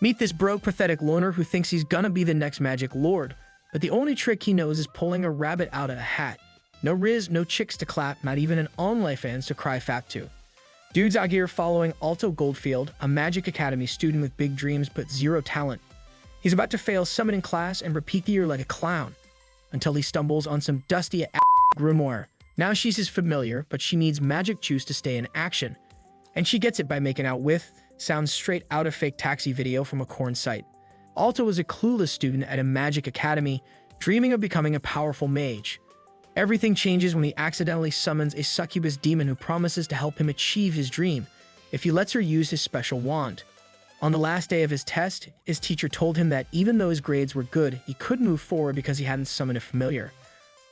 Meet this broke, pathetic loner who thinks he's gonna be the next magic lord, but the only trick he knows is pulling a rabbit out of a hat. No Rizz, no chicks to clap, not even an OnlyFans to cry fap to. Dude's out here following Alto Goldfield, a Magic Academy student with big dreams but zero talent. He's about to fail summoning class and repeat the year like a clown, until he stumbles on some dusty grimoire. Now she's his familiar, but she needs magic juice to stay in action. And she gets it by making out with, sounds straight out of fake taxi video from a corn site. Alto is a clueless student at a Magic Academy, dreaming of becoming a powerful mage. Everything changes when he accidentally summons a succubus demon who promises to help him achieve his dream if he lets her use his special wand. On the last day of his test, his teacher told him that even though his grades were good, he couldn't move forward because he hadn't summoned a familiar.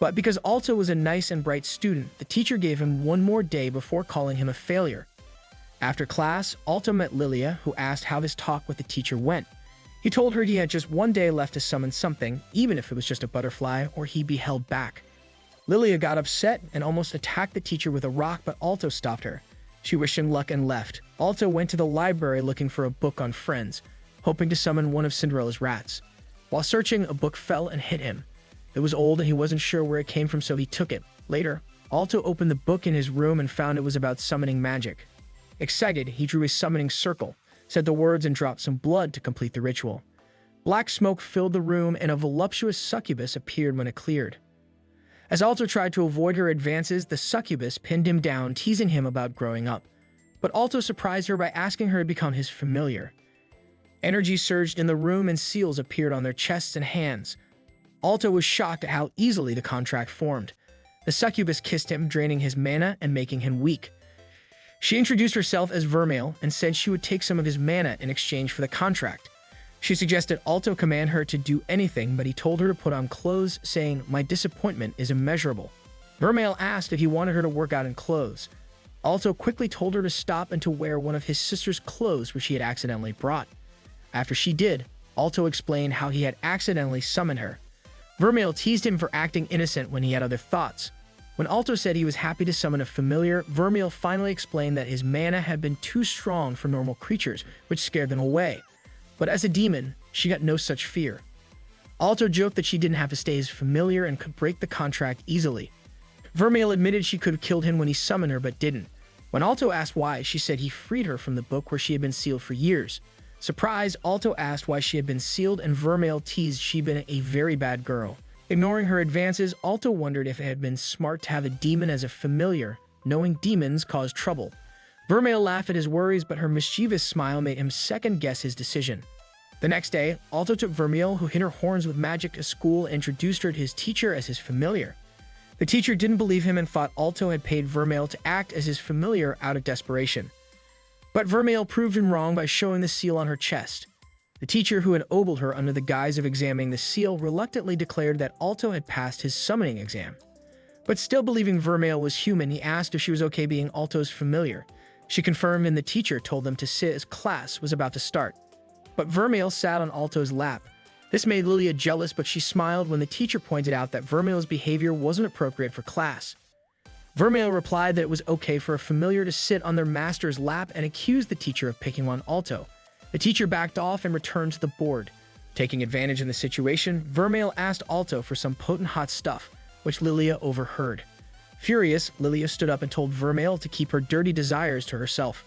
But because Alto was a nice and bright student, the teacher gave him one more day before calling him a failure. After class, Alto met Lilia, who asked how his talk with the teacher went. He told her he had just one day left to summon something, even if it was just a butterfly, or he'd be held back. Lilia got upset and almost attacked the teacher with a rock, but Alto stopped her. She wished him luck and left. Alto went to the library looking for a book on friends, hoping to summon one of Cinderella's rats. While searching, a book fell and hit him. It was old and he wasn't sure where it came from, so he took it. Later, Alto opened the book in his room and found it was about summoning magic. Excited, he drew his summoning circle, said the words, and dropped some blood to complete the ritual. Black smoke filled the room and a voluptuous succubus appeared when it cleared. As Alto tried to avoid her advances, the succubus pinned him down, teasing him about growing up. But Alto surprised her by asking her to become his familiar. Energy surged in the room and seals appeared on their chests and hands. Alto was shocked at how easily the contract formed. The succubus kissed him, draining his mana and making him weak. She introduced herself as Vermile and said she would take some of his mana in exchange for the contract. She suggested Alto command her to do anything, but he told her to put on clothes, saying, "My disappointment is immeasurable." Vermile asked if he wanted her to work out in clothes. Alto quickly told her to stop and to wear one of his sister's clothes which he had accidentally brought. After she did, Alto explained how he had accidentally summoned her. Vermile teased him for acting innocent when he had other thoughts. When Alto said he was happy to summon a familiar, Vermile finally explained that his mana had been too strong for normal creatures, which scared them away. But as a demon, she got no such fear. Alto joked that she didn't have to stay his familiar and could break the contract easily. Vermile admitted she could have killed him when he summoned her, but didn't. When Alto asked why, she said he freed her from the book where she had been sealed for years. Surprised, Alto asked why she had been sealed, and Vermile teased she'd been a very bad girl. Ignoring her advances, Alto wondered if it had been smart to have a demon as a familiar, knowing demons cause trouble. Vermile laughed at his worries, but her mischievous smile made him second-guess his decision. The next day, Alto took Vermile, who hit her horns with magic, to school and introduced her to his teacher as his familiar. The teacher didn't believe him and thought Alto had paid Vermile to act as his familiar out of desperation. But Vermile proved him wrong by showing the seal on her chest. The teacher, who had ogled her under the guise of examining the seal, reluctantly declared that Alto had passed his summoning exam. But still believing Vermile was human, he asked if she was okay being Alto's familiar. She confirmed, and the teacher told them to sit as class was about to start. But Vermile sat on Alto's lap. This made Lilia jealous, but she smiled when the teacher pointed out that Vermile's behavior wasn't appropriate for class. Vermile replied that it was okay for a familiar to sit on their master's lap and accused the teacher of picking on Alto. The teacher backed off and returned to the board. Taking advantage of the situation, Vermile asked Alto for some potent hot stuff, which Lilia overheard. Furious, Lilia stood up and told Vermile to keep her dirty desires to herself.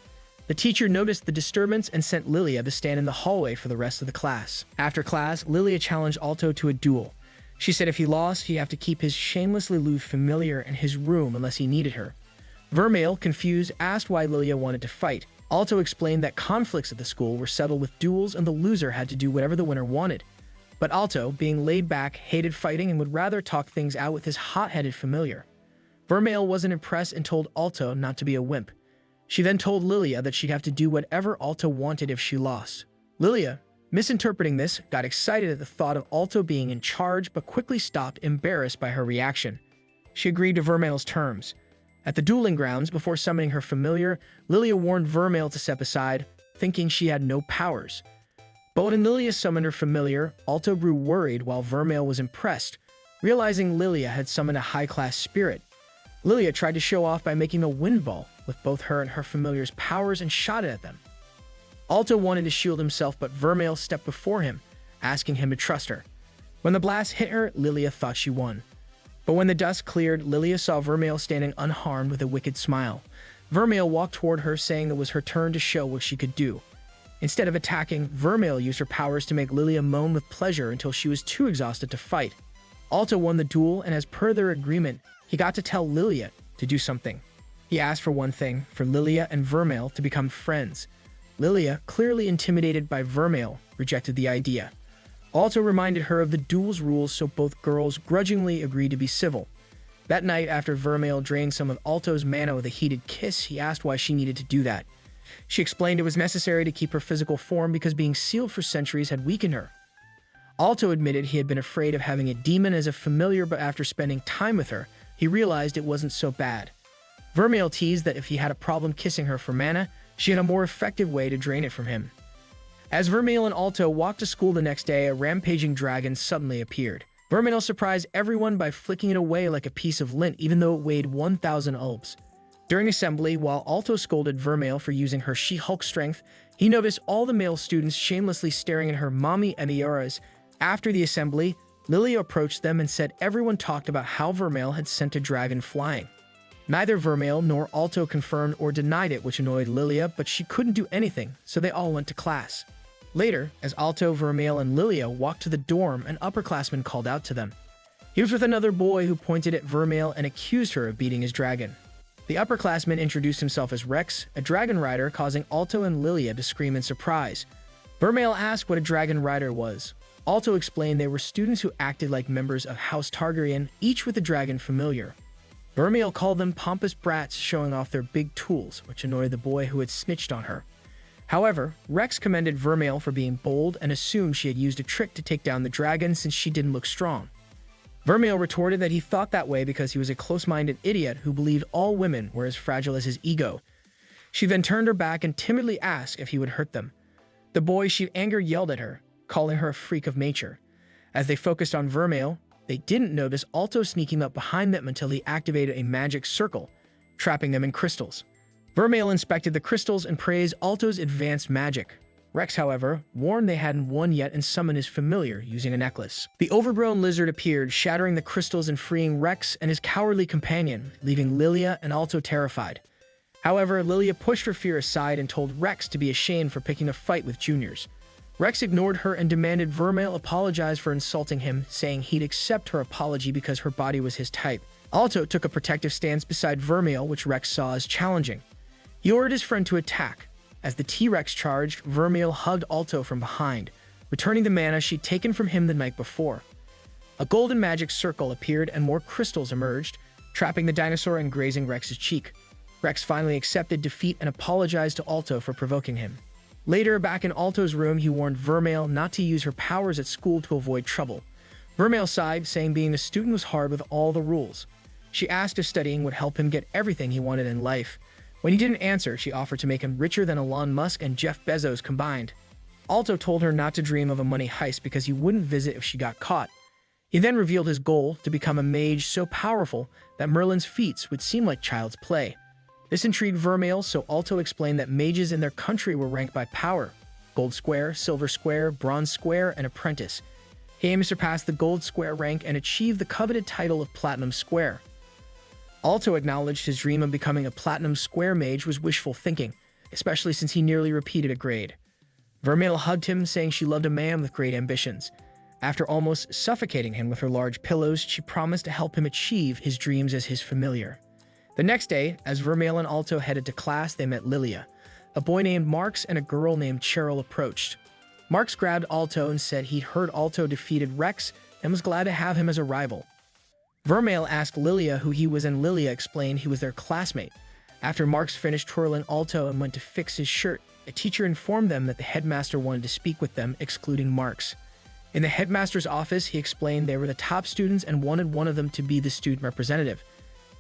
The teacher noticed the disturbance and sent Lilia to stand in the hallway for the rest of the class. After class, Lilia challenged Alto to a duel. She said if he lost, he'd have to keep his shamelessly lewd familiar in his room unless he needed her. Vermile, confused, asked why Lilia wanted to fight. Alto explained that conflicts at the school were settled with duels and the loser had to do whatever the winner wanted. But Alto, being laid back, hated fighting and would rather talk things out with his hot-headed familiar. Vermile wasn't impressed and told Alto not to be a wimp. She then told Lilia that she'd have to do whatever Alto wanted if she lost. Lilia, misinterpreting this, got excited at the thought of Alto being in charge, but quickly stopped, embarrassed by her reaction. She agreed to Vermile's terms. At the dueling grounds, before summoning her familiar, Lilia warned Vermile to step aside, thinking she had no powers. But when Lilia summoned her familiar, Alto grew worried while Vermile was impressed, realizing Lilia had summoned a high-class spirit. Lilia tried to show off by making a wind ball with both her and her familiar's powers and shot it at them. Alto wanted to shield himself, but Vermile stepped before him, asking him to trust her. When the blast hit her, Lilia thought she won. But when the dust cleared, Lilia saw Vermile standing unharmed with a wicked smile. Vermile walked toward her, saying it was her turn to show what she could do. Instead of attacking, Vermile used her powers to make Lilia moan with pleasure until she was too exhausted to fight. Alto won the duel, and as per their agreement, he got to tell Lilia to do something. He asked for one thing, for Lilia and Vermile to become friends. Lilia, clearly intimidated by Vermile, rejected the idea. Alto reminded her of the duel's rules, so both girls grudgingly agreed to be civil. That night, after Vermile drained some of Alto's mana with a heated kiss, he asked why she needed to do that. She explained it was necessary to keep her physical form because being sealed for centuries had weakened her. Alto admitted he had been afraid of having a demon as a familiar, but after spending time with her, he realized it wasn't so bad. Vermile teased that if he had a problem kissing her for mana, she had a more effective way to drain it from him. As Vermile and Alto walked to school the next day, a rampaging dragon suddenly appeared. Vermile surprised everyone by flicking it away like a piece of lint, even though it weighed 1,000 ulbs. During assembly, while Alto scolded Vermile for using her She-Hulk strength, he noticed all the male students shamelessly staring at her mommy Emioras. After the assembly, Lilia approached them and said everyone talked about how Vermile had sent a dragon flying. Neither Vermile nor Alto confirmed or denied it, which annoyed Lilia, but she couldn't do anything, so they all went to class. Later, as Alto, Vermile, and Lilia walked to the dorm, an upperclassman called out to them. He was with another boy who pointed at Vermile and accused her of beating his dragon. The upperclassman introduced himself as Rex, a dragon rider, causing Alto and Lilia to scream in surprise. Vermile asked what a dragon rider was. Alto explained they were students who acted like members of House Targaryen, each with a dragon familiar. Vermile called them pompous brats showing off their big tools, which annoyed the boy who had snitched on her. However, Rex commended Vermile for being bold and assumed she had used a trick to take down the dragon since she didn't look strong. Vermile retorted that he thought that way because he was a close-minded idiot who believed all women were as fragile as his ego. She then turned her back and timidly asked if he would hurt them. The boy, she anger, yelled at her, calling her a freak of nature. As they focused on Vermile, they didn't notice Alto sneaking up behind them until he activated a magic circle, trapping them in crystals. Vermile inspected the crystals and praised Alto's advanced magic. Rex, however, warned they hadn't won yet and summoned his familiar using a necklace. The overgrown lizard appeared, shattering the crystals and freeing Rex and his cowardly companion, leaving Lilia and Alto terrified. However, Lilia pushed her fear aside and told Rex to be ashamed for picking a fight with juniors. Rex ignored her and demanded Vermile apologize for insulting him, saying he'd accept her apology because her body was his type. Alto took a protective stance beside Vermile, which Rex saw as challenging. He ordered his friend to attack. As the T-Rex charged, Vermile hugged Alto from behind, returning the mana she'd taken from him the night before. A golden magic circle appeared and more crystals emerged, trapping the dinosaur and grazing Rex's cheek. Rex finally accepted defeat and apologized to Alto for provoking him. Later, back in Alto's room, he warned Vermile not to use her powers at school to avoid trouble. Vermile sighed, saying being a student was hard with all the rules. She asked if studying would help him get everything he wanted in life. When he didn't answer, she offered to make him richer than Elon Musk and Jeff Bezos combined. Alto told her not to dream of a money heist because he wouldn't visit if she got caught. He then revealed his goal, to become a mage so powerful that Merlin's feats would seem like child's play. This intrigued Vermile, so Alto explained that mages in their country were ranked by power: Gold Square, Silver Square, Bronze Square, and Apprentice. He aimed to surpass the Gold Square rank and achieve the coveted title of Platinum Square. Alto acknowledged his dream of becoming a Platinum Square mage was wishful thinking, especially since he nearly repeated a grade. Vermile hugged him, saying she loved a man with great ambitions. After almost suffocating him with her large pillows, she promised to help him achieve his dreams as his familiar. The next day, as Vermile and Alto headed to class, they met Lilia. A boy named Marks and a girl named Cheryl approached. Marks grabbed Alto and said he'd heard Alto defeated Rex and was glad to have him as a rival. Vermile asked Lilia who he was, and Lilia explained he was their classmate. After Marks finished twirling Alto and went to fix his shirt, a teacher informed them that the headmaster wanted to speak with them, excluding Marks. In the headmaster's office, he explained they were the top students and wanted one of them to be the student representative.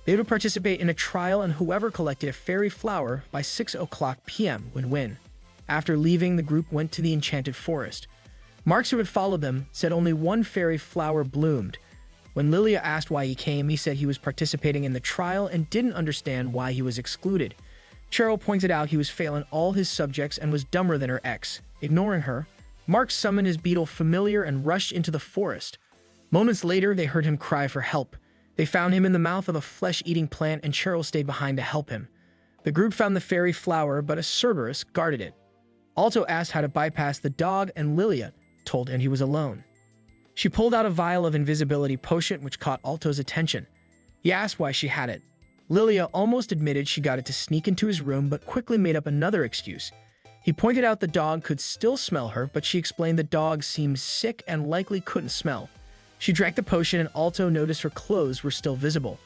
They would participate in a trial, and whoever collected a fairy flower by 6:00 p.m. would win. After leaving, the group went to the enchanted forest. Marks, who had followed them, said only one fairy flower bloomed. When Lilia asked why he came, he said he was participating in the trial and didn't understand why he was excluded. Cheryl pointed out he was failing all his subjects and was dumber than her ex. Ignoring her, Mark summoned his beetle Familiar and rushed into the forest. Moments later, they heard him cry for help. They found him in the mouth of a flesh-eating plant, and Cheryl stayed behind to help him. The group found the fairy flower, but a Cerberus guarded it. Alto asked how to bypass the dog, and Lilia told him he was alone. She pulled out a vial of invisibility potion, which caught Alto's attention. He asked why she had it. Lilia almost admitted she got it to sneak into his room, but quickly made up another excuse. He pointed out the dog could still smell her, but she explained the dog seemed sick and likely couldn't smell. She drank the potion, and Alto noticed her clothes were still visible.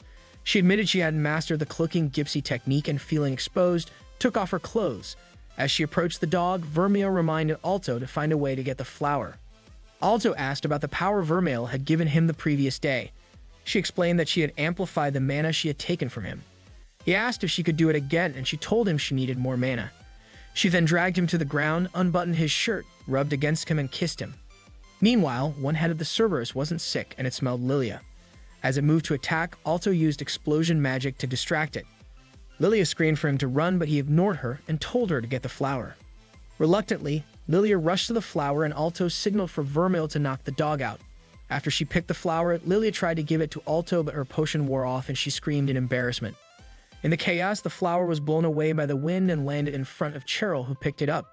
She admitted she hadn't mastered the cloaking gypsy technique, and feeling exposed, took off her clothes. As she approached the dog, Vermile reminded Alto to find a way to get the flower. Alto asked about the power Vermile had given him the previous day. She explained that she had amplified the mana she had taken from him. He asked if she could do it again, and she told him she needed more mana. She then dragged him to the ground, unbuttoned his shirt, rubbed against him, and kissed him. Meanwhile, one head of the Cerberus wasn't sick, and it smelled Lilia. As it moved to attack, Alto used explosion magic to distract it. Lilia screamed for him to run, but he ignored her and told her to get the flower. Reluctantly, Lilia rushed to the flower, and Alto signaled for Vermile to knock the dog out. After she picked the flower, Lilia tried to give it to Alto, but her potion wore off and she screamed in embarrassment. In the chaos, the flower was blown away by the wind and landed in front of Cheryl, who picked it up.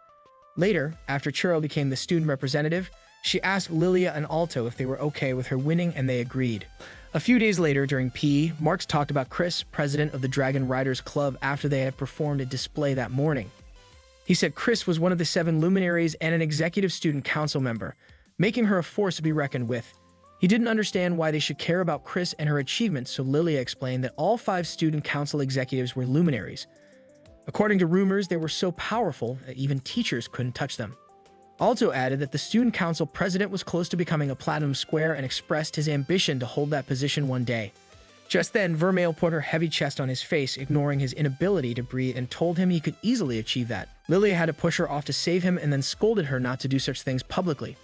Later, after Cheryl became the student representative, she asked Lilia and Alto if they were okay with her winning, and they agreed. A few days later, during PE, Marks talked about Chris, president of the Dragon Riders Club, after they had performed a display that morning. He said Chris was one of the 7 luminaries and an executive student council member, making her a force to be reckoned with. He didn't understand why they should care about Chris and her achievements, so Lilia explained that all 5 student council executives were luminaries. According to rumors, they were so powerful that even teachers couldn't touch them. Alto added that the student council president was close to becoming a platinum square and expressed his ambition to hold that position one day. Just then, Vermile put her heavy chest on his face, ignoring his inability to breathe, and told him he could easily achieve that. Lilia had to push her off to save him and then scolded her not to do such things publicly.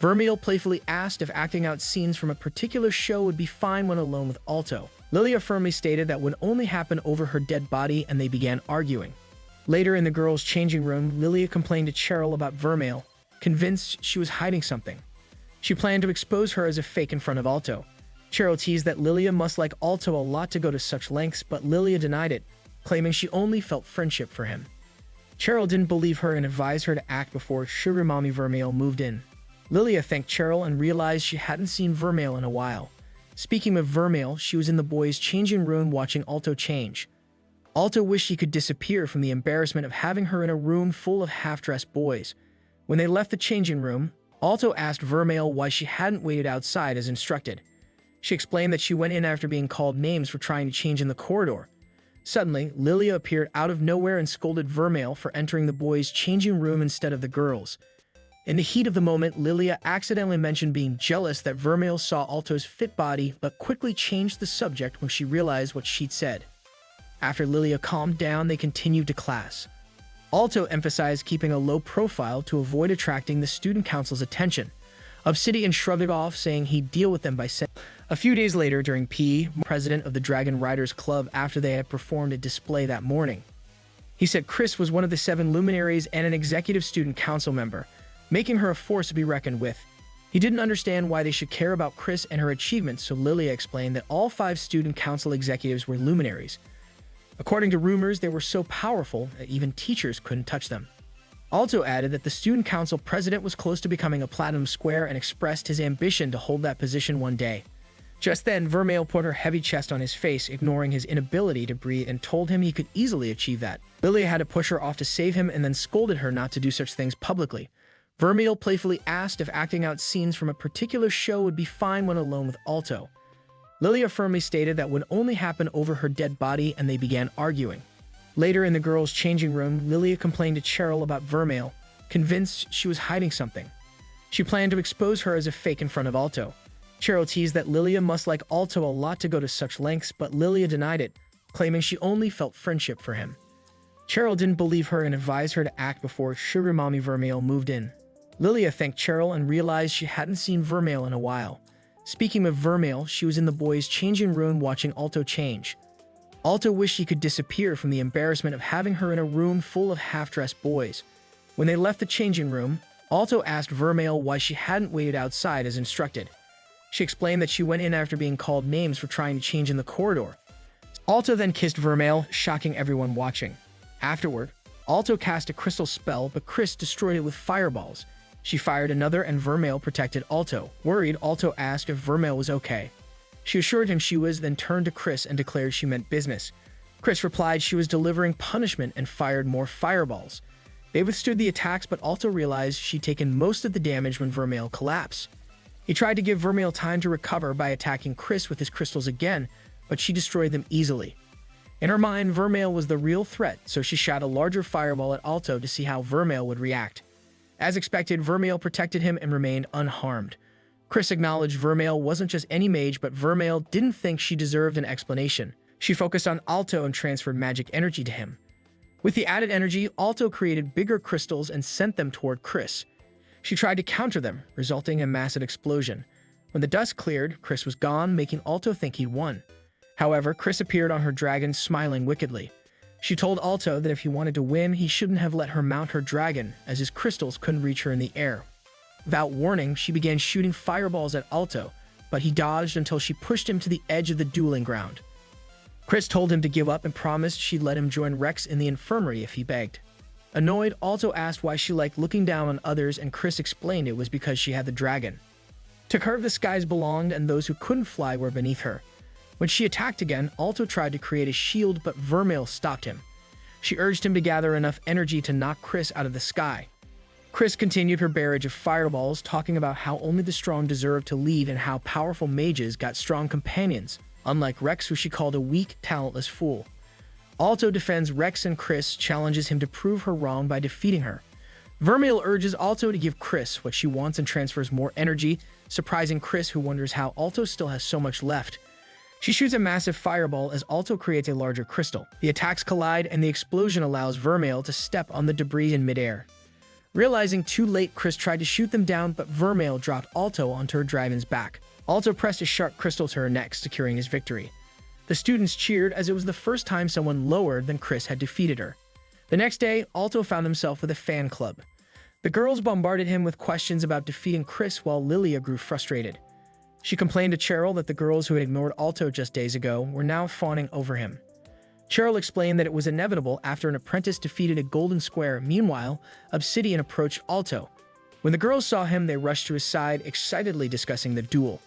Vermile playfully asked if acting out scenes from a particular show would be fine when alone with Alto. Lilia firmly stated that would only happen over her dead body, and they began arguing. Later in the girls' changing room, Lilia complained to Cheryl about Vermile, convinced she was hiding something. She planned to expose her as a fake in front of Alto. Cheryl teased that Lilia must like Alto a lot to go to such lengths, but Lilia denied it, claiming she only felt friendship for him. Cheryl didn't believe her and advised her to act before Sugar Mommy Vermile moved in. Lilia thanked Cheryl and realized she hadn't seen Vermile in a while. Speaking of Vermile, she was in the boys' changing room watching Alto change. Alto wished he could disappear from the embarrassment of having her in a room full of half-dressed boys. When they left the changing room, Alto asked Vermile why she hadn't waited outside as instructed. She explained that she went in after being called names for trying to change in the corridor. Suddenly, Lilia appeared out of nowhere and scolded Vermile for entering the boys' changing room instead of the girls'. In the heat of the moment, Lilia accidentally mentioned being jealous that Vermile saw Alto's fit body, but quickly changed the subject when she realized what she'd said. After Lilia calmed down, they continued to class. Alto emphasized keeping a low profile to avoid attracting the student council's attention. Obsidian shrugged it off, saying he'd deal with them by saying. A few days later, during PE, president of the Dragon Riders Club, after they had performed a display that morning. He said Chris was one of the 7 luminaries and an executive student council member, making her a force to be reckoned with. He didn't understand why they should care about Chris and her achievements, so Lilia explained that all 5 student council executives were luminaries. According to rumors, they were so powerful that even teachers couldn't touch them. Alto added that the student council president was close to becoming a platinum square and expressed his ambition to hold that position one day. Just then, Vermile put her heavy chest on his face, ignoring his inability to breathe, and told him he could easily achieve that. Lilia had to push her off to save him and then scolded her not to do such things publicly. Vermile playfully asked if acting out scenes from a particular show would be fine when alone with Alto. Lilia firmly stated that would only happen over her dead body, and they began arguing. Later in the girls' changing room, Lilia complained to Cheryl about Vermile, convinced she was hiding something. She planned to expose her as a fake in front of Alto. Cheryl teased that Lilia must like Alto a lot to go to such lengths, but Lilia denied it, claiming she only felt friendship for him. Cheryl didn't believe her and advised her to act before Sugar Mommy Vermile moved in. Lilia thanked Cheryl and realized she hadn't seen Vermile in a while. Speaking of Vermile, she was in the boys' changing room watching Alto change. Alto wished he could disappear from the embarrassment of having her in a room full of half-dressed boys. When they left the changing room, Alto asked Vermile why she hadn't waited outside as instructed. She explained that she went in after being called names for trying to change in the corridor. Alto then kissed Vermile, shocking everyone watching. Afterward, Alto cast a crystal spell, but Chris destroyed it with fireballs. She fired another and Vermile protected Alto. Worried, Alto asked if Vermile was okay. She assured him she was, then turned to Chris and declared she meant business. Chris replied she was delivering punishment and fired more fireballs. They withstood the attacks, but Alto realized she'd taken most of the damage when Vermile collapsed. He tried to give Vermile time to recover by attacking Chris with his crystals again, but she destroyed them easily. In her mind, Vermile was the real threat, so she shot a larger fireball at Alto to see how Vermile would react. As expected, Vermile protected him and remained unharmed. Chris acknowledged Vermile wasn't just any mage, but Vermile didn't think she deserved an explanation. She focused on Alto and transferred magic energy to him. With the added energy, Alto created bigger crystals and sent them toward Chris. She tried to counter them, resulting in a massive explosion. When the dust cleared, Chris was gone, making Alto think he'd won. However, Chris appeared on her dragon, smiling wickedly. She told Alto that if he wanted to win, he shouldn't have let her mount her dragon, as his crystals couldn't reach her in the air. Without warning, she began shooting fireballs at Alto, but he dodged until she pushed him to the edge of the dueling ground. Chris told him to give up and promised she'd let him join Rex in the infirmary if he begged. Annoyed, Alto asked why she liked looking down on others, and Chris explained it was because she had the dragon. To her, the skies belonged and those who couldn't fly were beneath her. When she attacked again, Alto tried to create a shield, but Vermile stopped him. She urged him to gather enough energy to knock Chris out of the sky. Chris continued her barrage of fireballs, talking about how only the strong deserve to lead and how powerful mages got strong companions, unlike Rex, who she called a weak, talentless fool. Alto defends Rex, and Chris challenges him to prove her wrong by defeating her. Vermile urges Alto to give Chris what she wants and transfers more energy, surprising Chris, who wonders how Alto still has so much left. She shoots a massive fireball as Alto creates a larger crystal. The attacks collide, and the explosion allows Vermile to step on the debris in midair. Realizing too late, Chris tried to shoot them down, but Vermile dropped Alto onto her dragon's back. Alto pressed a sharp crystal to her neck, securing his victory. The students cheered as it was the first time someone lower than Chris had defeated her. The next day, Alto found himself with a fan club. The girls bombarded him with questions about defeating Chris, while Lilia grew frustrated. She complained to Cheryl that the girls who had ignored Alto just days ago were now fawning over him. Cheryl explained that it was inevitable after an apprentice defeated a golden square. Meanwhile, Obsidian approached Alto. When the girls saw him, they rushed to his side, excitedly discussing the duel.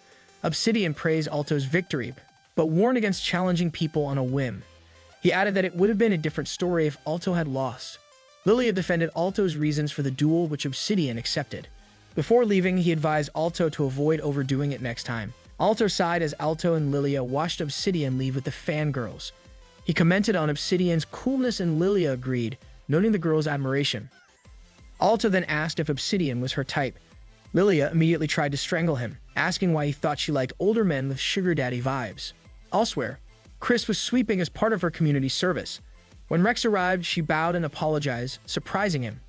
Obsidian praised Alto's victory, but warned against challenging people on a whim. He added that it would have been a different story if Alto had lost. Lilia defended Alto's reasons for the duel, which Obsidian accepted. Before leaving, he advised Alto to avoid overdoing it next time. Alto sighed as Alto and Lilia watched Obsidian leave with the fangirls. He commented on Obsidian's coolness, and Lilia agreed, noting the girl's admiration. Alto then asked if Obsidian was her type. Lilia immediately tried to strangle him, asking why he thought she liked older men with sugar daddy vibes. Elsewhere, Chris was sweeping as part of her community service. When Rex arrived, she bowed and apologized, surprising him.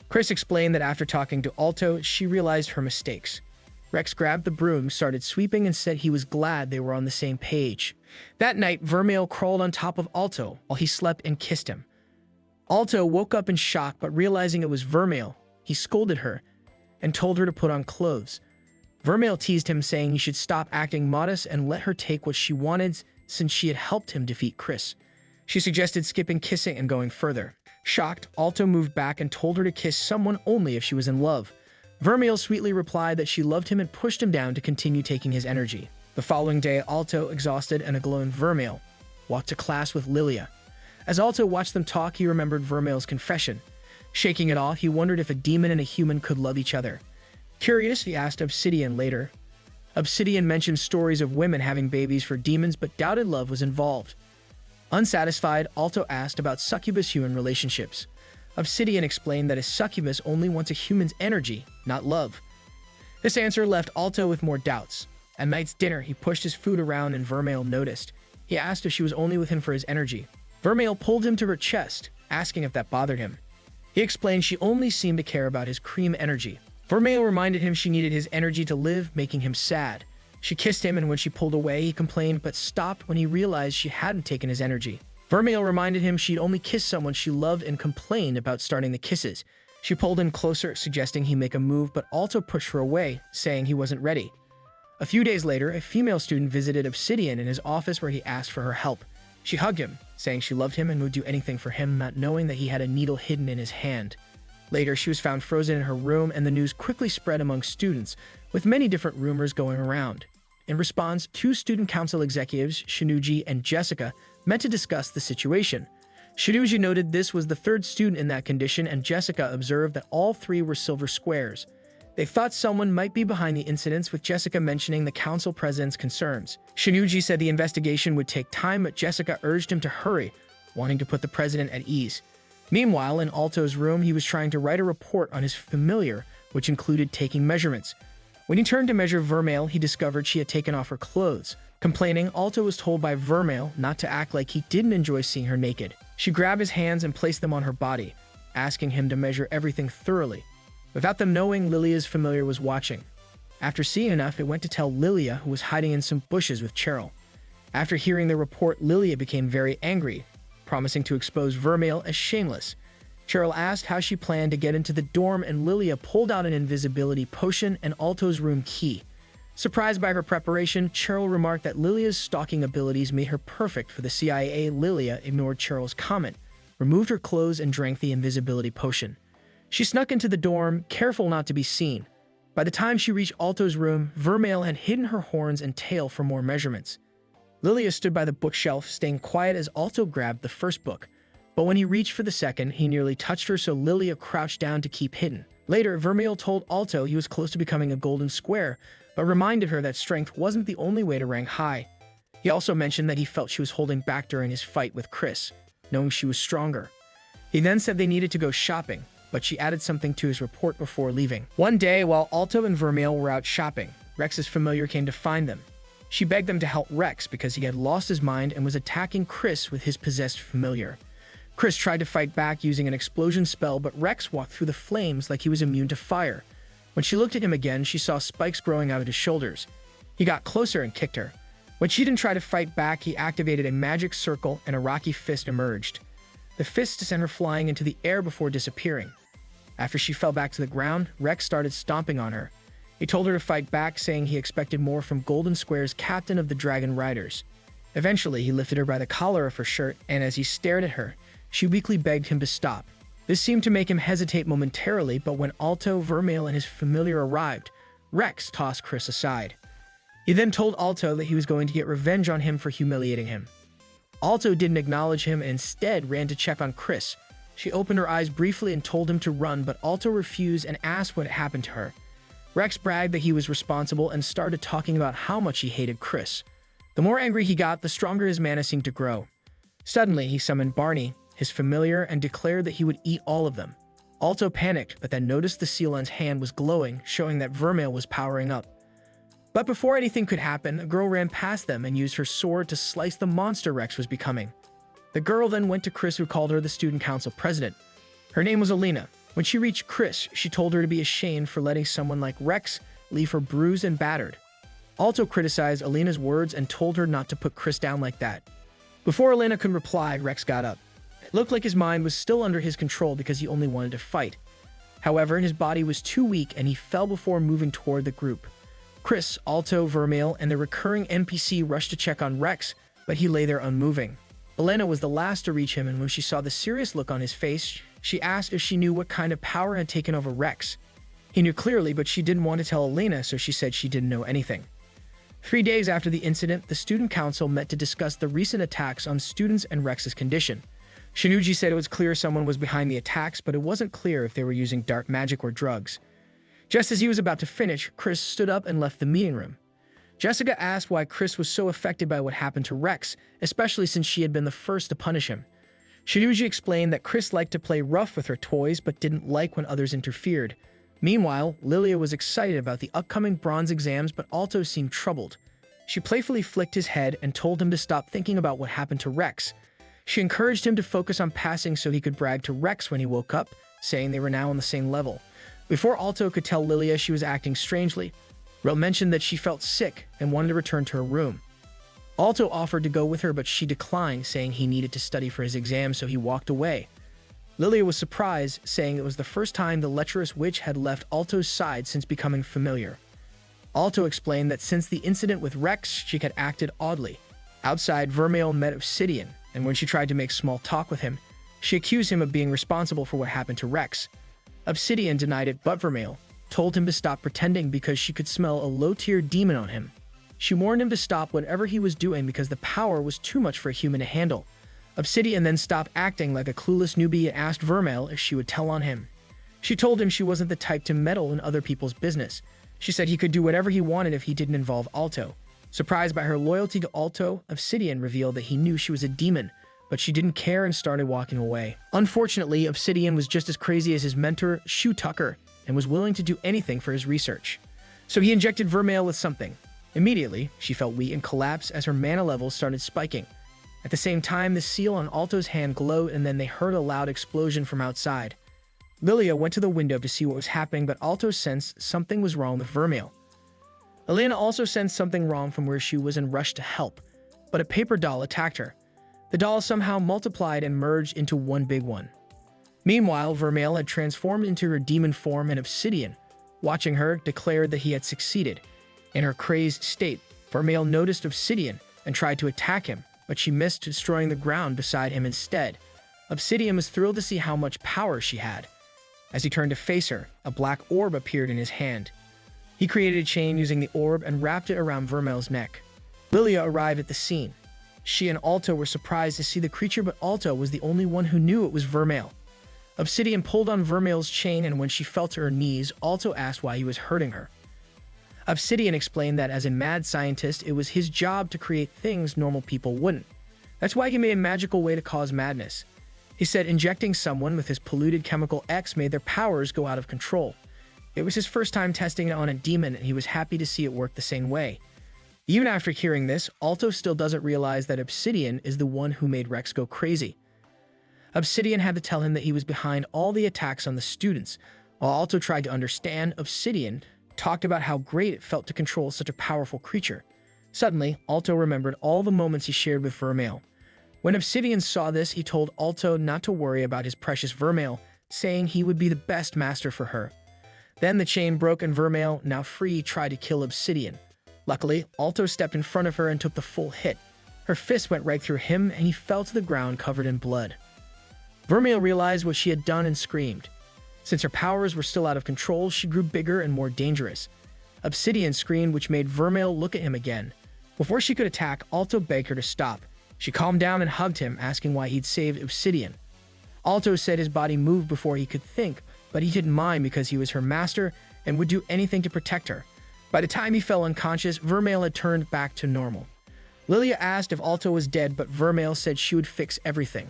Chris explained that after talking to Alto, she realized her mistakes. Rex grabbed the broom, started sweeping, and said he was glad they were on the same page. That night, Vermile crawled on top of Alto while he slept and kissed him. Alto woke up in shock, but realizing it was Vermile, he scolded her and told her to put on clothes. Vermile teased him, saying he should stop acting modest and let her take what she wanted since she had helped him defeat Chris. She suggested skipping kissing and going further. Shocked, Alto moved back and told her to kiss someone only if she was in love. Vermile sweetly replied that she loved him and pushed him down to continue taking his energy. The following day, Alto, exhausted and aglow in Vermile, walked to class with Lilia. As Alto watched them talk, he remembered Vermile's confession. Shaking it off, he wondered if a demon and a human could love each other. Curious, he asked Obsidian later. Obsidian mentioned stories of women having babies for demons, but doubted love was involved. Unsatisfied, Alto asked about succubus-human relationships. Obsidian explained that a succubus only wants a human's energy, not love. This answer left Alto with more doubts. At night's dinner, he pushed his food around and Vermile noticed. He asked if she was only with him for his energy. Vermile pulled him to her chest, asking if that bothered him. He explained she only seemed to care about his cream energy. Vermile reminded him she needed his energy to live, making him sad. She kissed him, and when she pulled away, he complained but stopped when he realized she hadn't taken his energy. Vermile reminded him she'd only kissed someone she loved and complained about starting the kisses. She pulled him closer, suggesting he make a move, but also pushed her away, saying he wasn't ready. A few days later, a female student visited Obsidian in his office where he asked for her help. She hugged him, saying she loved him and would do anything for him, not knowing that he had a needle hidden in his hand. Later, she was found frozen in her room, and the news quickly spread among students, with many different rumors going around. In response, two student council executives, Shinuji and Jessica, met to discuss the situation. Shinuji noted this was the third student in that condition, and Jessica observed that all three were silver squares. They thought someone might be behind the incidents, with Jessica mentioning the council president's concerns. Shinuji said the investigation would take time, but Jessica urged him to hurry, wanting to put the president at ease. Meanwhile, in Alto's room, he was trying to write a report on his familiar, which included taking measurements. When he turned to measure Vermile, he discovered she had taken off her clothes. Complaining, Alto was told by Vermile not to act like he didn't enjoy seeing her naked. She grabbed his hands and placed them on her body, asking him to measure everything thoroughly. Without them knowing, Lilia's familiar was watching. After seeing enough, it went to tell Lilia, who was hiding in some bushes with Cheryl. After hearing the report, Lilia became very angry, promising to expose Vermile as shameless. Cheryl asked how she planned to get into the dorm, and Lilia pulled out an invisibility potion and Alto's room key. Surprised by her preparation, Cheryl remarked that Lilia's stalking abilities made her perfect for the CIA. Lilia ignored Cheryl's comment, removed her clothes, and drank the invisibility potion. She snuck into the dorm, careful not to be seen. By the time she reached Alto's room, Vermile had hidden her horns and tail for more measurements. Lilia stood by the bookshelf, staying quiet as Alto grabbed the first book. But when he reached for the second, he nearly touched her, so Lilia crouched down to keep hidden. Later, Vermile told Alto he was close to becoming a golden square, but reminded her that strength wasn't the only way to rank high. He also mentioned that he felt she was holding back during his fight with Chris, knowing she was stronger. He then said they needed to go shopping, but she added something to his report before leaving. One day, while Alto and Vermile were out shopping, Rex's familiar came to find them. She begged them to help Rex because he had lost his mind and was attacking Chris with his possessed familiar. Chris tried to fight back using an explosion spell, but Rex walked through the flames like he was immune to fire. When she looked at him again, she saw spikes growing out of his shoulders. He got closer and kicked her. When she didn't try to fight back, he activated a magic circle and a rocky fist emerged. The fist sent her flying into the air before disappearing. After she fell back to the ground, Rex started stomping on her. He told her to fight back, saying he expected more from Golden Square's captain of the Dragon Riders. Eventually, he lifted her by the collar of her shirt, and as he stared at her, she weakly begged him to stop. This seemed to make him hesitate momentarily, but when Alto, Vermile, and his familiar arrived, Rex tossed Chris aside. He then told Alto that he was going to get revenge on him for humiliating him. Alto didn't acknowledge him and instead ran to check on Chris. She opened her eyes briefly and told him to run, but Alto refused and asked what had happened to her. Rex bragged that he was responsible and started talking about how much he hated Chris. The more angry he got, the stronger his mana seemed to grow. Suddenly, he summoned Barney, his familiar, and declared that he would eat all of them. Alto panicked, but then noticed the seal on his hand was glowing, showing that Vermile was powering up. But before anything could happen, a girl ran past them and used her sword to slice the monster Rex was becoming. The girl then went to Chris, who called her the student council president. Her name was Alina. When she reached Chris, she told her to be ashamed for letting someone like Rex leave her bruised and battered. Alto criticized Alina's words and told her not to put Chris down like that. Before Alina could reply, Rex got up. It looked like his mind was still under his control because he only wanted to fight. However, his body was too weak and he fell before moving toward the group. Chris, Alto, Vermile, and the recurring NPC rushed to check on Rex, but he lay there unmoving. Alina was the last to reach him, and when she saw the serious look on his face, she asked if she knew what kind of power had taken over Rex. He knew clearly, but she didn't want to tell Alina, so she said she didn't know anything. 3 days after the incident, the student council met to discuss the recent attacks on students and Rex's condition. Shinuji said it was clear someone was behind the attacks, but it wasn't clear if they were using dark magic or drugs. Just as he was about to finish, Chris stood up and left the meeting room. Jessica asked why Chris was so affected by what happened to Rex, especially since she had been the first to punish him. Shinuji explained that Chris liked to play rough with her toys but didn't like when others interfered. Meanwhile, Lilia was excited about the upcoming bronze exams, but Alto seemed troubled. She playfully flicked his head and told him to stop thinking about what happened to Rex. She encouraged him to focus on passing so he could brag to Rex when he woke up, saying they were now on the same level. Before Alto could tell Lilia she was acting strangely, Rel mentioned that she felt sick and wanted to return to her room. Alto offered to go with her, but she declined, saying he needed to study for his exam, so he walked away. Lilia was surprised, saying it was the first time the lecherous witch had left Alto's side since becoming familiar. Alto explained that since the incident with Rex, she had acted oddly. Outside, Vermile met Obsidian, and when she tried to make small talk with him, she accused him of being responsible for what happened to Rex. Obsidian denied it, but Vermile told him to stop pretending because she could smell a low-tier demon on him. She warned him to stop whatever he was doing because the power was too much for a human to handle. Obsidian then stopped acting like a clueless newbie and asked Vermile if she would tell on him. She told him she wasn't the type to meddle in other people's business. She said he could do whatever he wanted if he didn't involve Alto. Surprised by her loyalty to Alto, Obsidian revealed that he knew she was a demon, but she didn't care and started walking away. Unfortunately, Obsidian was just as crazy as his mentor, Shu Tucker, and was willing to do anything for his research. So he injected Vermile with something. Immediately, she felt weak and collapsed as her mana levels started spiking. At the same time, the seal on Alto's hand glowed, and then they heard a loud explosion from outside. Lilia went to the window to see what was happening, but Alto sensed something was wrong with Vermile. Elena also sensed something wrong from where she was and rushed to help, but a paper doll attacked her. The doll somehow multiplied and merged into one big one. Meanwhile, Vermile had transformed into her demon form, and Obsidian, watching her, declared that he had succeeded. In her crazed state, Vermile noticed Obsidian and tried to attack him, but she missed, destroying the ground beside him instead. Obsidian was thrilled to see how much power she had. As he turned to face her, a black orb appeared in his hand. He created a chain using the orb and wrapped it around Vermile's neck. Lilia arrived at the scene. She and Alto were surprised to see the creature, but Alto was the only one who knew it was Vermile. Obsidian pulled on Vermile's chain, and when she fell to her knees, Alto asked why he was hurting her. Obsidian explained that as a mad scientist, it was his job to create things normal people wouldn't. That's why he made a magical way to cause madness. He said injecting someone with his polluted chemical X made their powers go out of control. It was his first time testing it on a demon, and he was happy to see it work the same way. Even after hearing this, Alto still doesn't realize that Obsidian is the one who made Rex go crazy. Obsidian had to tell him that he was behind all the attacks on the students. While Alto tried to understand, Obsidian talked about how great it felt to control such a powerful creature. Suddenly, Alto remembered all the moments he shared with Vermile. When Obsidian saw this, he told Alto not to worry about his precious Vermile, saying he would be the best master for her. Then the chain broke and Vermile, now free, tried to kill Obsidian. Luckily, Alto stepped in front of her and took the full hit. Her fist went right through him, and he fell to the ground covered in blood. Vermile realized what she had done and screamed. Since her powers were still out of control, she grew bigger and more dangerous. Obsidian screamed, which made Vermile look at him again. Before she could attack, Alto begged her to stop. She calmed down and hugged him, asking why he'd saved Obsidian. Alto said his body moved before he could think, but he didn't mind because he was her master and would do anything to protect her. By the time he fell unconscious, Vermile had turned back to normal. Lilia asked if Alto was dead, but Vermile said she would fix everything.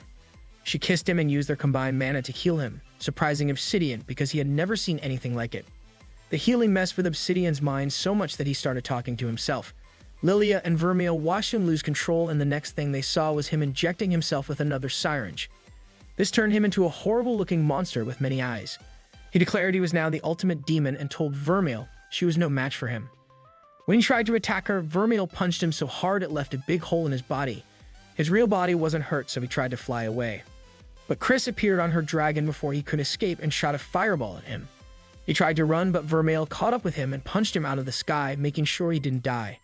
She kissed him and used their combined mana to heal him, surprising Obsidian because he had never seen anything like it. The healing messed with Obsidian's mind so much that he started talking to himself. Lilia and Vermile watched him lose control, and the next thing they saw was him injecting himself with another syringe. This turned him into a horrible-looking monster with many eyes. He declared he was now the ultimate demon and told Vermile she was no match for him. When he tried to attack her, Vermile punched him so hard it left a big hole in his body. His real body wasn't hurt, so he tried to fly away. But Chris appeared on her dragon before he could escape and shot a fireball at him. He tried to run, but Vermile caught up with him and punched him out of the sky, making sure he didn't die.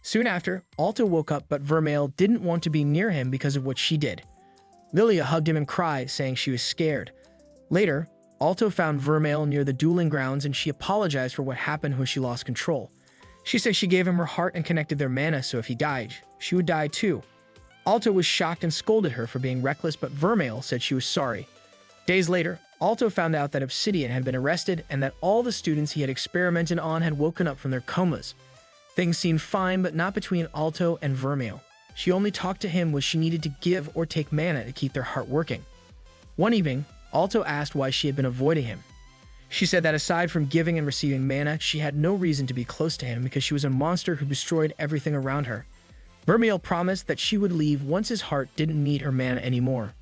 Soon after, Alto woke up, but Vermile didn't want to be near him because of what she did. Lilia hugged him and cried, saying she was scared. Later, Alto found Vermile near the dueling grounds, and she apologized for what happened when she lost control. She said she gave him her heart and connected their mana, so if he died, she would die too. Alto was shocked and scolded her for being reckless, but Vermile said she was sorry. Days later, Alto found out that Obsidian had been arrested and that all the students he had experimented on had woken up from their comas. Things seemed fine, but not between Alto and Vermile. She only talked to him when she needed to give or take mana to keep their heart working. One evening, Alto asked why she had been avoiding him. She said that aside from giving and receiving mana, she had no reason to be close to him because she was a monster who destroyed everything around her. Vermile promised that she would leave once his heart didn't need her mana anymore.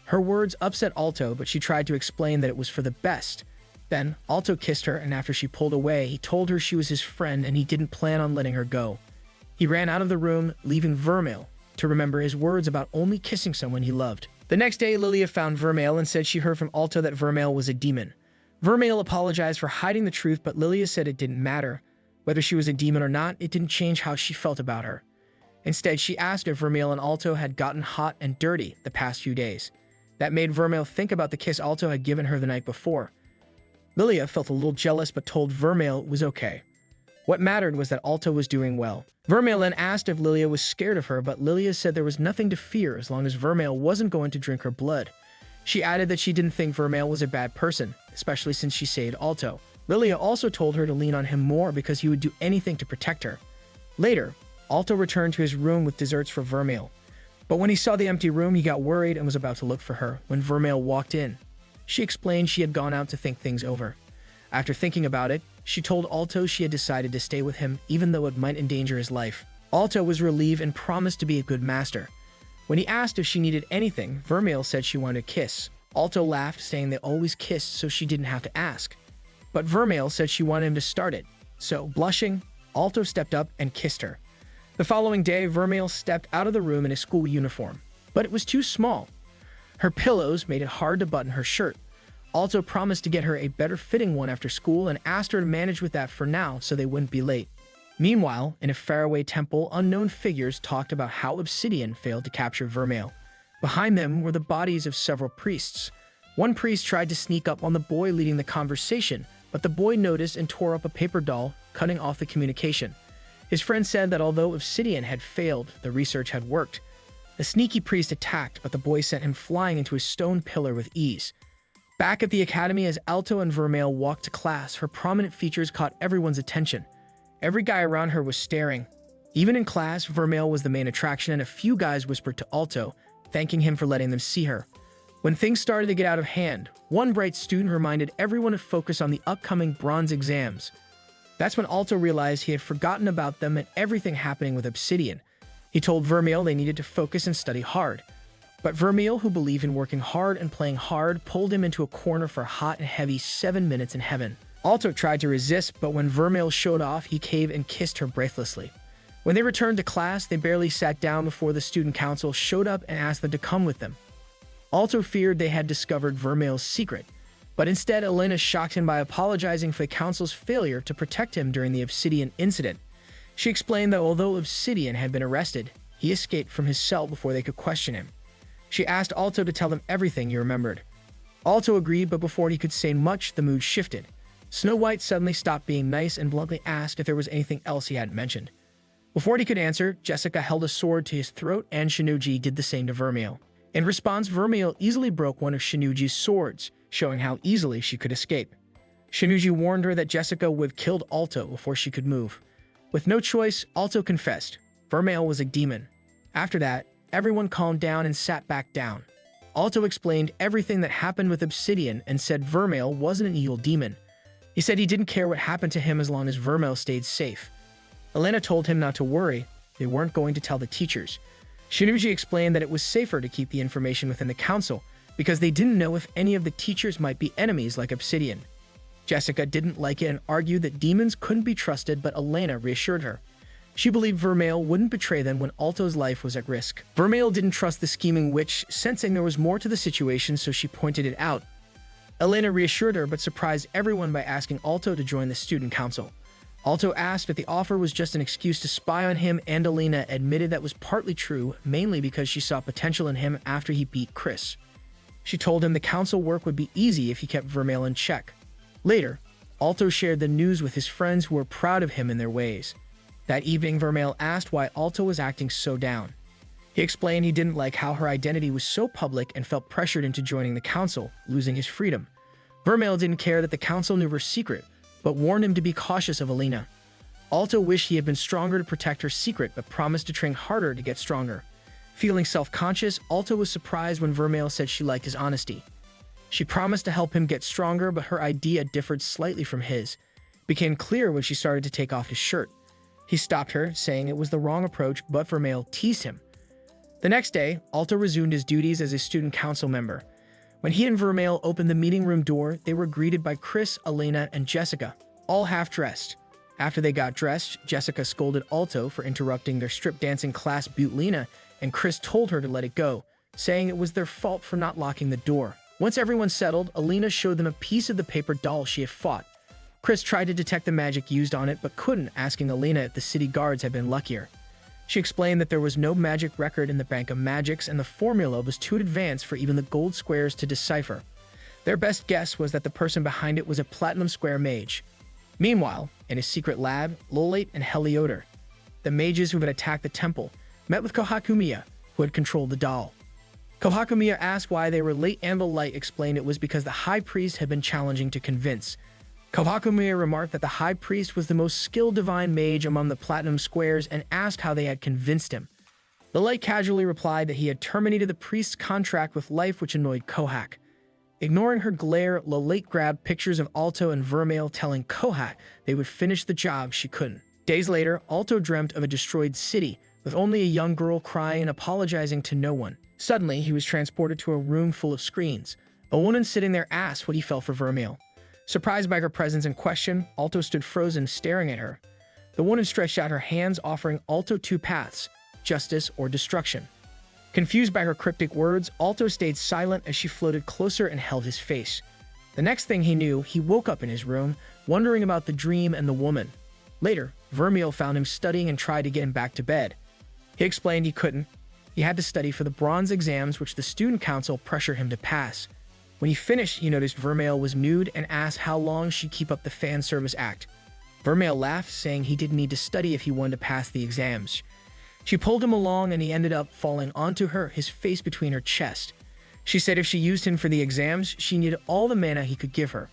Her words upset Alto, but she tried to explain that it was for the best. Then, Alto kissed her, and after she pulled away, he told her she was his friend and he didn't plan on letting her go. He ran out of the room, leaving Vermile to remember his words about only kissing someone he loved. The next day, Lilia found Vermile and said she heard from Alto that Vermile was a demon. Vermile apologized for hiding the truth, but Lilia said it didn't matter. Whether she was a demon or not, it didn't change how she felt about her. Instead, she asked if Vermile and Alto had gotten hot and dirty the past few days. That made Vermile think about the kiss Alto had given her the night before. Lilia felt a little jealous but told Vermile it was okay. What mattered was that Alto was doing well. Vermile then asked if Lilia was scared of her, but Lilia said there was nothing to fear as long as Vermile wasn't going to drink her blood. She added that she didn't think Vermile was a bad person, especially since she saved Alto. Lilia also told her to lean on him more because he would do anything to protect her. Later, Alto returned to his room with desserts for Vermile. But when he saw the empty room, he got worried and was about to look for her when Vermile walked in. She explained she had gone out to think things over. After thinking about it, she told Alto she had decided to stay with him even though it might endanger his life. Alto was relieved and promised to be a good master. When he asked if she needed anything, Vermile said she wanted a kiss. Alto laughed, saying they always kissed so she didn't have to ask. But Vermile said she wanted him to start it. So, blushing, Alto stepped up and kissed her. The following day, Vermile stepped out of the room in his school uniform, but it was too small. Her pillows made it hard to button her shirt. Alto promised to get her a better fitting one after school and asked her to manage with that for now so they wouldn't be late. Meanwhile, in a faraway temple, unknown figures talked about how Obsidian failed to capture Vermile. Behind them were the bodies of several priests. One priest tried to sneak up on the boy leading the conversation, but the boy noticed and tore up a paper doll, cutting off the communication. His friend said that although Obsidian had failed, the research had worked. The sneaky priest attacked, but the boy sent him flying into a stone pillar with ease. Back at the academy, as Alto and Vermile walked to class, her prominent features caught everyone's attention. Every guy around her was staring. Even in class, Vermile was the main attraction, and a few guys whispered to Alto, thanking him for letting them see her. When things started to get out of hand, one bright student reminded everyone to focus on the upcoming bronze exams. That's when Alto realized he had forgotten about them and everything happening with Obsidian. He told Vermile they needed to focus and study hard. But Vermile, who believed in working hard and playing hard, pulled him into a corner for a hot and heavy 7 minutes in heaven. Alto tried to resist, but when Vermile showed off, he caved and kissed her breathlessly. When they returned to class, they barely sat down before the student council showed up and asked them to come with them. Alto feared they had discovered Vermile's secret, but instead Elena shocked him by apologizing for the council's failure to protect him during the Obsidian incident. She explained that although Obsidian had been arrested, he escaped from his cell before they could question him. She asked Alto to tell them everything he remembered. Alto agreed, but before he could say much, the mood shifted. Snow White suddenly stopped being nice and bluntly asked if there was anything else he hadn't mentioned. Before he could answer, Jessica held a sword to his throat and Shinuji did the same to Vermile. In response, Vermile easily broke one of Shinuji's swords, showing how easily she could escape. Shinuji warned her that Jessica would have killed Alto before she could move. With no choice, Alto confessed. Vermile was a demon. After that, everyone calmed down and sat back down. Alto explained everything that happened with Obsidian and said Vermile wasn't an evil demon. He said he didn't care what happened to him as long as Vermile stayed safe. Elena told him not to worry, they weren't going to tell the teachers. Shinuji explained that it was safer to keep the information within the council because they didn't know if any of the teachers might be enemies like Obsidian. Jessica didn't like it and argued that demons couldn't be trusted, but Elena reassured her. She believed Vermile wouldn't betray them when Alto's life was at risk. Vermile didn't trust the scheming witch, sensing there was more to the situation, so she pointed it out. Elena reassured her but surprised everyone by asking Alto to join the student council. Alto asked if the offer was just an excuse to spy on him, and Elena admitted that was partly true, mainly because she saw potential in him after he beat Chris. She told him the council work would be easy if he kept Vermile in check. Later, Alto shared the news with his friends who were proud of him in their ways. That evening, Vermile asked why Alto was acting so down. He explained he didn't like how her identity was so public and felt pressured into joining the council, losing his freedom. Vermile didn't care that the council knew her secret, but warned him to be cautious of Elena. Alto wished he had been stronger to protect her secret, but promised to train harder to get stronger. Feeling self-conscious, Alto was surprised when Vermile said she liked his honesty. She promised to help him get stronger, but her idea differed slightly from his. It became clear when she started to take off his shirt. He stopped her, saying it was the wrong approach, but Vermile teased him. The next day, Alto resumed his duties as a student council member. When he and Vermile opened the meeting room door, they were greeted by Chris, Elena, and Jessica, all half-dressed. After they got dressed, Jessica scolded Alto for interrupting their strip dancing class Butlina, and Chris told her to let it go, saying it was their fault for not locking the door. Once everyone settled, Elena showed them a piece of the paper doll she had fought. Chris tried to detect the magic used on it but couldn't, asking Elena if the city guards had been luckier. She explained that there was no magic record in the Bank of Magics and the formula was too advanced for even the gold squares to decipher. Their best guess was that the person behind it was a platinum square mage. Meanwhile, in his secret lab, Lolite and Helioter, the mages who had attacked the temple, met with Kohakumiya, who had controlled the doll. Kohakumiya asked why they were late, and Lolite explained it was because the High Priest had been challenging to convince. Kohakumiya remarked that the High Priest was the most skilled divine mage among the Platinum Squares and asked how they had convinced him. Lolite casually replied that he had terminated the priest's contract with life, which annoyed Kohak. Ignoring her glare, Lolite grabbed pictures of Alto and Vermile, telling Kohak they would finish the job she couldn't. Days later, Alto dreamt of a destroyed city, with only a young girl crying and apologizing to no one. Suddenly, he was transported to a room full of screens. A woman sitting there asked what he felt for Vermile. Surprised by her presence and question, Alto stood frozen, staring at her. The woman stretched out her hands, offering Alto two paths, justice or destruction. Confused by her cryptic words, Alto stayed silent as she floated closer and held his face. The next thing he knew, he woke up in his room, wondering about the dream and the woman. Later, Vermile found him studying and tried to get him back to bed. He explained he couldn't. He had to study for the bronze exams which the student council pressured him to pass. When he finished, he noticed Vermile was nude and asked how long she'd keep up the fan service act. Vermile laughed, saying he didn't need to study if he wanted to pass the exams. She pulled him along and he ended up falling onto her, his face between her chest. She said if she used him for the exams, she needed all the mana he could give her.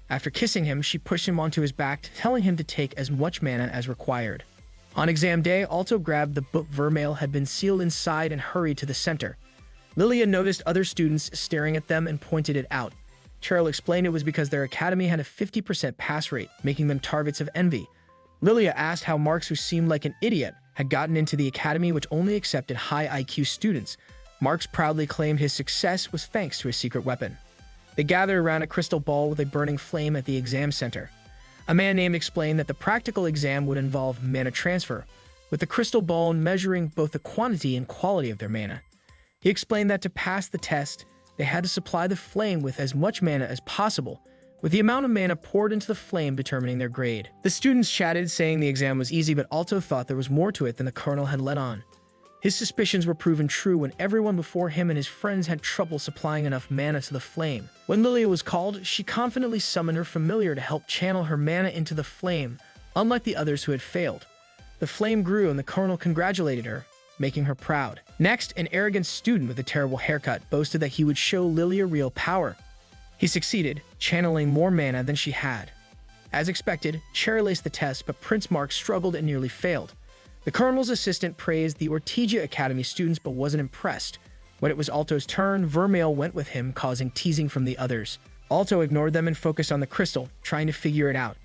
After kissing him, she pushed him onto his back, telling him to take as much mana as required. On exam day, Alto grabbed the book Vermile had been sealed inside and hurried to the center. Lilia noticed other students staring at them and pointed it out. Cheryl explained it was because their academy had a 50% pass rate, making them targets of envy. Lilia asked how Marks, who seemed like an idiot, had gotten into the academy which only accepted high IQ students. Marks proudly claimed his success was thanks to his secret weapon. They gathered around a crystal ball with a burning flame at the exam center. A man named explained that the practical exam would involve mana transfer, with the crystal ball measuring both the quantity and quality of their mana. He explained that to pass the test, they had to supply the flame with as much mana as possible, with the amount of mana poured into the flame determining their grade. The students chatted, saying the exam was easy, but Alto thought there was more to it than the colonel had let on. His suspicions were proven true when everyone before him and his friends had trouble supplying enough mana to the flame. When Lilia was called, she confidently summoned her familiar to help channel her mana into the flame, unlike the others who had failed. The flame grew and the colonel congratulated her, making her proud. Next, an arrogant student with a terrible haircut boasted that he would show Lilia real power. He succeeded, channeling more mana than she had. As expected, Cherry aced the test, but Prince Mark struggled and nearly failed. The colonel's assistant praised the Ortegia Academy students but wasn't impressed. When it was Alto's turn, Vermile went with him, causing teasing from the others. Alto ignored them and focused on the crystal, trying to figure it out.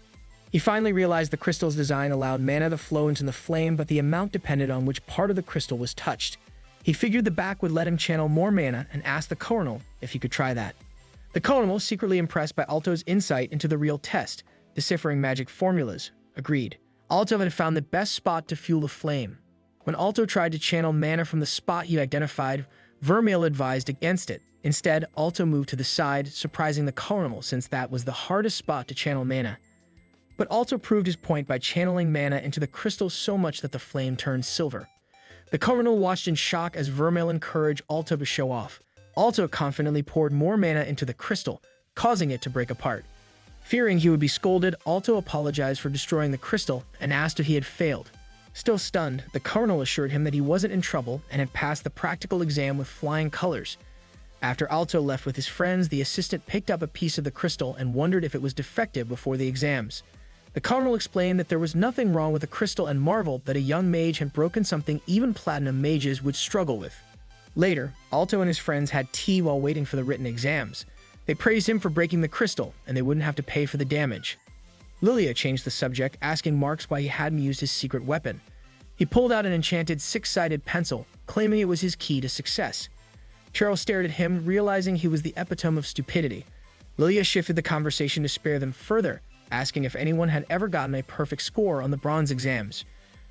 He finally realized the crystal's design allowed mana to flow into the flame, but the amount depended on which part of the crystal was touched. He figured the back would let him channel more mana and asked the colonel if he could try that. The colonel, secretly impressed by Alto's insight into the real test, deciphering magic formulas, agreed. Alto had found the best spot to fuel the flame. When Alto tried to channel mana from the spot he'd identified, Vermile advised against it. Instead, Alto moved to the side, surprising the colonel since that was the hardest spot to channel mana. But Alto proved his point by channeling mana into the crystal so much that the flame turned silver. The colonel watched in shock as Vermile encouraged Alto to show off. Alto confidently poured more mana into the crystal, causing it to break apart. Fearing he would be scolded, Alto apologized for destroying the crystal and asked if he had failed. Still stunned, the colonel assured him that he wasn't in trouble and had passed the practical exam with flying colors. After Alto left with his friends, the assistant picked up a piece of the crystal and wondered if it was defective before the exams. The colonel explained that there was nothing wrong with the crystal and marveled that a young mage had broken something even platinum mages would struggle with. Later, Alto and his friends had tea while waiting for the written exams. They praised him for breaking the crystal, and they wouldn't have to pay for the damage. Lilia changed the subject, asking Marks why he hadn't used his secret weapon. He pulled out an enchanted six-sided pencil, claiming it was his key to success. Cheryl stared at him, realizing he was the epitome of stupidity. Lilia shifted the conversation to spare them further, asking if anyone had ever gotten a perfect score on the bronze exams.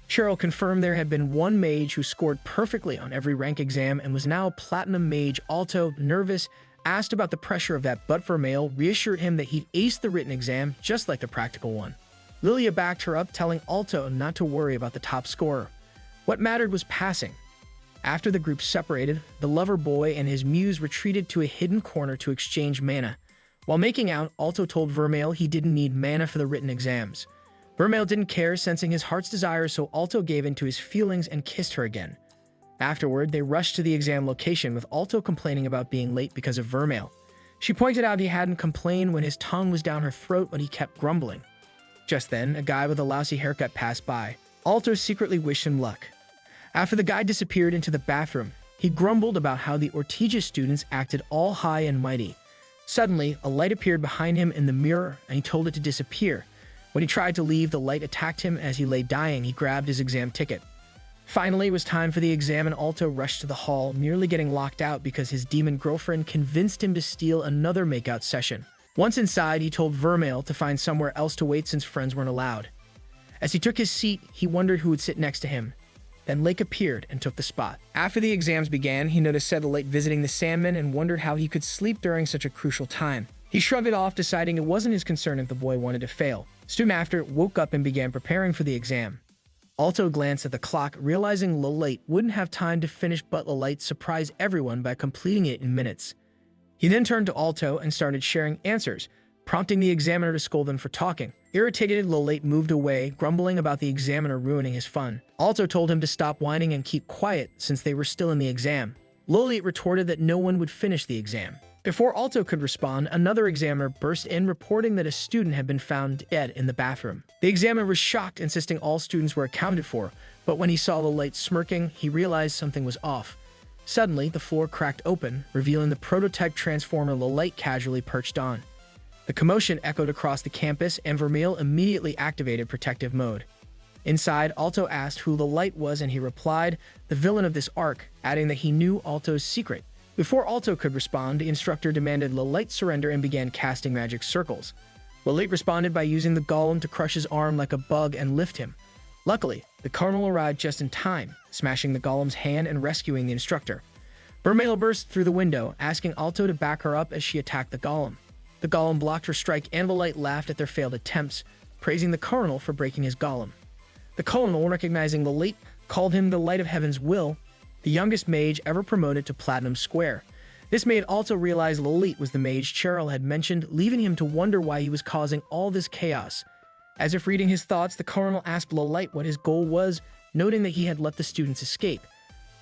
Cheryl confirmed there had been one mage who scored perfectly on every rank exam and was now a platinum mage. Alto, nervous, asked about the pressure of that, but Vermile reassured him that he'd aced the written exam just like the practical one. Lilia backed her up, telling Alto not to worry about the top scorer. What mattered was passing. After the group separated, the lover boy and his muse retreated to a hidden corner to exchange mana. While making out, Alto told Vermile he didn't need mana for the written exams. Vermile didn't care, sensing his heart's desire, so Alto gave in to his feelings and kissed her again. Afterward, they rushed to the exam location, with Alto complaining about being late because of Vermile. She pointed out he hadn't complained when his tongue was down her throat, but he kept grumbling. Just then, a guy with a lousy haircut passed by. Alto secretly wished him luck. After the guy disappeared into the bathroom, he grumbled about how the Ortigia students acted all high and mighty. Suddenly, a light appeared behind him in the mirror, and he told it to disappear. When he tried to leave, the light attacked him. As he lay dying, he grabbed his exam ticket. Finally, it was time for the exam, and Alto rushed to the hall, nearly getting locked out because his demon girlfriend convinced him to steal another makeout session. Once inside, he told Vermile to find somewhere else to wait since friends weren't allowed. As he took his seat, he wondered who would sit next to him. Then Lake appeared and took the spot. After the exams began, he noticed Lolite visiting the Sandman and wondered how he could sleep during such a crucial time. He shrugged it off, deciding it wasn't his concern if the boy wanted to fail. Soon after, woke up and began preparing for the exam. Alto glanced at the clock, realizing Lolite wouldn't have time to finish, but Lolite surprised everyone by completing it in minutes. He then turned to Alto and started sharing answers, prompting the examiner to scold them for talking. Irritated, Lolite moved away, grumbling about the examiner ruining his fun. Alto told him to stop whining and keep quiet since they were still in the exam. Lolite retorted that no one would finish the exam. Before Alto could respond, another examiner burst in, reporting that a student had been found dead in the bathroom. The examiner was shocked, insisting all students were accounted for, but when he saw Lolite smirking, he realized something was off. Suddenly, the floor cracked open, revealing the prototype transformer Lolite casually perched on. The commotion echoed across the campus, and Vermile immediately activated protective mode. Inside, Alto asked who Lolite was, and he replied, the villain of this arc, adding that he knew Alto's secret. Before Alto could respond, the instructor demanded Lolite surrender and began casting magic circles. Lolite responded by using the golem to crush his arm like a bug and lift him. Luckily, the colonel arrived just in time, smashing the golem's hand and rescuing the instructor. Vermile burst through the window, asking Alto to back her up as she attacked the golem. The golem blocked her strike, and Lolite laughed at their failed attempts, praising the colonel for breaking his golem. The colonel, recognizing Lolite, called him the Light of Heaven's Will, the youngest mage ever promoted to Platinum Square. This made Alto realize Lolite was the mage Cheryl had mentioned, leaving him to wonder why he was causing all this chaos. As if reading his thoughts, the colonel asked Lolite what his goal was, noting that he had let the students escape.